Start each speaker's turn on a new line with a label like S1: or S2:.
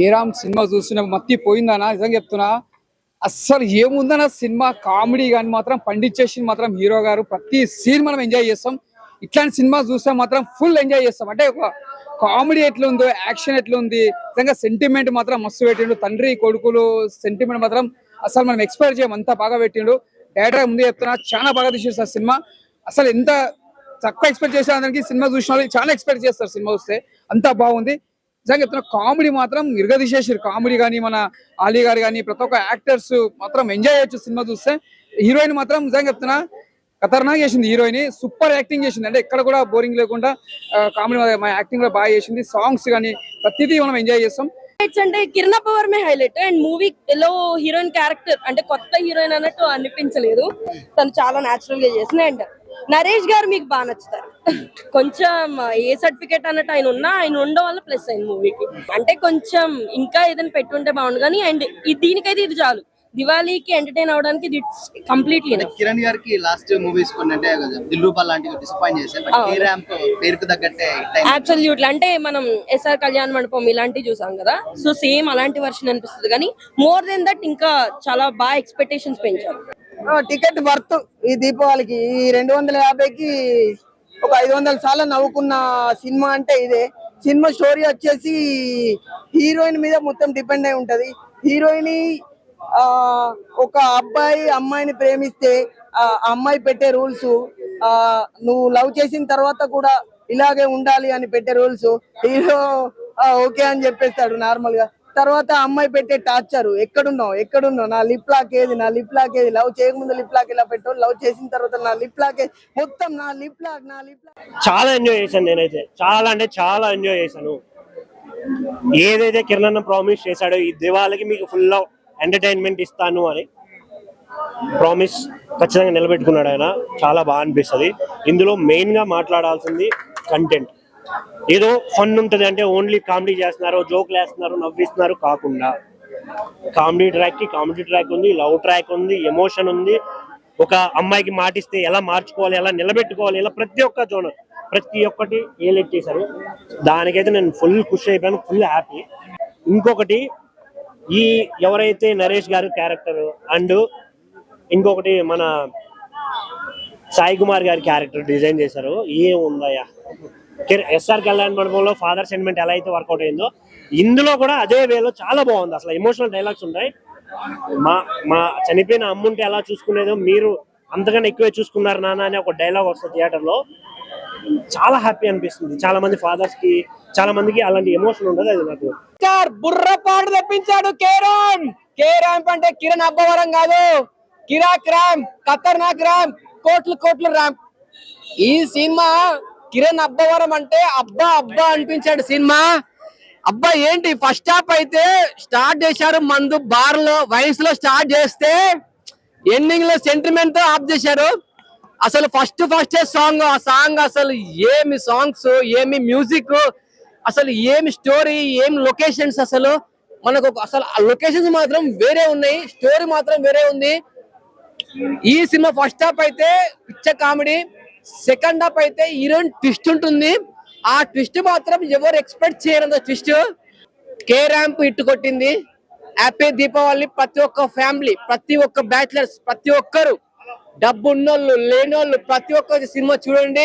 S1: ఏరామ్ cinema చూస్తున్నా మత్తి పోయిందనా నిజంగా చెప్తున్నా. అస్సలు ఏముందన్న సినిమా కామెడీ కానీ మాత్రం పండించేసి మాత్రం హీరో గారు ప్రతి సీన్ మనం ఎంజాయ్ చేస్తాం. ఇట్లాంటి సినిమా చూస్తే మాత్రం ఫుల్ ఎంజాయ్ చేస్తాం. అంటే ఒక కామెడీ ఎట్లుందో, యాక్షన్ ఎట్లుంది, నిజంగా సెంటిమెంట్ మాత్రం మస్తు పెట్టిండు. తండ్రి కొడుకులు సెంటిమెంట్ మాత్రం అసలు మనం ఎక్స్పెక్ట్ చేయం, అంతా బాగా పెట్టిండు. డైరెక్టర్ ముందు చెప్తున్నా చాలా బాగా తీసేస్తారు సినిమా. అసలు ఎంత తక్కువ ఎక్స్పెక్ట్ చేసే అందరికి సినిమా చూసిన వాళ్ళు చాలా ఎక్స్పెక్ట్ చేస్తారు సినిమా చూస్తే. అంతా బాగుంది నిజంగా చెప్తున్నా. కామెడీ మాత్రం ఇరగదీసేసారు. కామెడీ కానీ మన ఆలీ గారు కానీ ప్రతి ఒక్క యాక్టర్స్ మాత్రం ఎంజాయ్ చేయొచ్చు సినిమా చూస్తే. హీరోయిన్ మాత్రం నిజంగా చెప్తున్నా ఖతర్నాక్ చేసింది. హీరోయిన్ సూపర్ యాక్టింగ్ చేసింది. అంటే ఎక్కడ కూడా బోరింగ్ లేకుండా కామెడీ మా యాక్టింగ్ లో బాగా చేసింది. సాంగ్స్ కానీ ప్రతిదీ మనం ఎంజాయ్ చేస్తాం.
S2: అంటే Kiran power May highlight and మూవీలో హీరోయిన్ క్యారెక్టర్ అంటే కొత్త హీరోయిన్ అన్నట్టు అనిపించలేదు. తను చాలా న్యాచురల్ గా చేసింది. అండ్ నరేష్ గారు మీకు బాగా నచ్చుతారు. కొంచెం ఏ సర్టిఫికేట్ అన్నట్టు ఆయన ఉండడం వల్ల ప్లస్ అయింది మూవీకి. అంటే కొంచెం ఇంకా ఏదైనా పెట్టుంటే బాగుండు కానీ అండ్ దీనికైతే ఇది చాలు. దివాళీకి ఎంటర్టైన్ అవడానికి ఇది కంప్లీట్లీ.
S3: కిరణ్ గారికి లాస్ట్ మూవీస్ కొన్ని అంటే దిల్రూపా లాంటివి డిసప్పాయింట్ చేశారు. పేరుకు తగ్గట్టే
S2: అబ్సల్యూట్లీ. అంటే మనం ఎస్ఆర్ కళ్యాణ్ మండపం ఇలాంటివి చూసాం కదా, సో సేమ్ అలాంటి వర్షన్ అనిపిస్తుంది. కానీ మోర్ దెన్ దట్ ఇంకా చాలా బాగా ఎక్స్పెక్టేషన్స్ పెంచారు.
S4: టికెట్ వర్త్ ఈ దీపావళికి ఈ 250కి ఒక 500 సార్లు నవ్వుకున్న సినిమా అంటే ఇదే. సినిమా స్టోరీ వచ్చేసి హీరోయిన్ మీద మొత్తం డిపెండ్ అయి ఉంటది. హీరోయిన్ ఒక అబ్బాయి అమ్మాయిని ప్రేమిస్తే ఆ అమ్మాయి పెట్టే రూల్స్, నువ్వు లవ్ చేసిన తర్వాత కూడా ఇలాగే ఉండాలి అని పెట్టే రూల్స్ హీరో ఓకే అని చెప్పేస్తాడు నార్మల్ గా. తర్వాత అమ్మాయి పెట్టే టార్చర్, ఎక్కడున్నావు, నా లిప్ లాక్ ఏది, లవ్ చేయకముందు లిప్ లాక్ ఇలా పెట్టు, లవ్ చేసిన తర్వాత నా లిప్ లాక్ మొత్తం నా లిప్ లాక్.
S5: చాలా ఎంజాయ్ చేశాను నేనైతే. చాలా అంటే చాలా ఎంజాయ్ చేశాను. ఏదైతే కిరణ్ అన్న ప్రామిస్ చేశాడో ఈ దివాళికి మీకు ఫుల్ ఎంటర్టైన్మెంట్ ఇస్తాను అని ప్రామిస్ ఖచ్చితంగా నిలబెట్టుకున్నాడు ఆయన. చాలా బాగా అనిపిస్తుంది. ఇందులో మెయిన్ గా మాట్లాడాల్సింది కంటెంట్. ఏదో ఫన్ ఉంటుంది అంటే ఓన్లీ కామెడీ చేస్తున్నారు, జోక్లు వేస్తున్నారు, నవ్విస్తున్నారు కాకుండా కామెడీ ట్రాక్ ఉంది, లవ్ ట్రాక్ ఉంది, ఎమోషన్ ఉంది. ఒక అమ్మాయికి మాటిస్తే ఎలా మార్చుకోవాలి, ఎలా నిలబెట్టుకోవాలి, ఇలా ప్రతి ఒక్క జోనర్ ప్రతి ఒక్కటి హైలైట్ చేశారు. దానికైతే నేను ఫుల్ ఖుషి అయిపోయాను, ఫుల్ హ్యాపీ. ఇంకొకటి ఈ ఎవరైతే నరేష్ గారు క్యారెక్టర్ అండ్ ఇంకొకటి మన సాయి కుమార్ గారి క్యారెక్టర్ డిజైన్ చేశారు. ఏముందయ్యా, ఎస్ఆర్ కళ్యాణ్ మండపంలో ఫాదర్ సెంటిమెంట్ ఎలా అయితే వర్కౌట్ అయిందో ఇందులో కూడా అదే వేలో చాలా బాగుంది. అసలు ఎమోషనల్ డైలాగ్స్ ఉంటాయి. మా చనిపోయిన అమ్ముంటే ఎలా చూసుకునేదో మీరు అంతకన్నా ఎక్కువే చూసుకున్నారు నాన్న అని ఒక డైలాగ్ వస్తుంది థియేటర్ లో. చాలా హ్యాపీ అనిపిస్తుంది. చాలా మంది ఫాదర్స్ కి, చాలా మందికి అలాంటి ఎమోషన్ ఉండదు. అది నాకు
S4: బుర్రపాటు తెప్పించాడు కేరామ్ అంటే కిరణ్ అబ్బవరం కాదు, కిరాక్ ర్యామ్, ఖతర్నాక్ ర్యామ్, కోట్లు ర్యామ్. ఈ సినిమా కిరణ్ అబ్బవరం అంటే అబ్బా అనిపించాడు సినిమా. అబ్బా ఏంటి ఫస్ట్ హాఫ్ అయితే స్టార్ట్ చేశారు మందు బార్ లో వైన్స్ లో స్టార్ట్ చేస్తే ఎండింగ్ లో సెంటిమెంట్ తో ఆఫ్ చేశారు. అసలు ఫస్ట్ సాంగ్, ఆ సాంగ్ అసలు ఏమి సాంగ్స్, ఏమి మ్యూజిక్, అసలు ఏమి స్టోరీ, ఏమి లొకేషన్స్. అసలు మనకు అసలు లొకేషన్స్ మాత్రం వేరే ఉన్నాయి, స్టోరీ మాత్రం వేరే ఉంది. ఈ సినిమా ఫస్ట్ హాఫ్ అయితే పిచ్చ కామెడీ, సెకండ్ హాఫ్ అయితే హీరోయిన్ ట్విస్ట్ ఉంటుంది. ఆ ట్విస్ట్ మాత్రం ఎవరు ఎక్స్పెక్ట్ చేయనంత ట్విస్ట్. కే ర్యాంప్ హిట్ కొట్టింది. హ్యాపీ దీపావళి ప్రతి ఒక్క ఫ్యామిలీ, ప్రతి ఒక్క బ్యాచిలర్స్, ప్రతి ఒక్కరు డబ్బు ఉన్నోళ్ళు లేనోళ్ళు ప్రతి ఒక్క సినిమా చూడండి.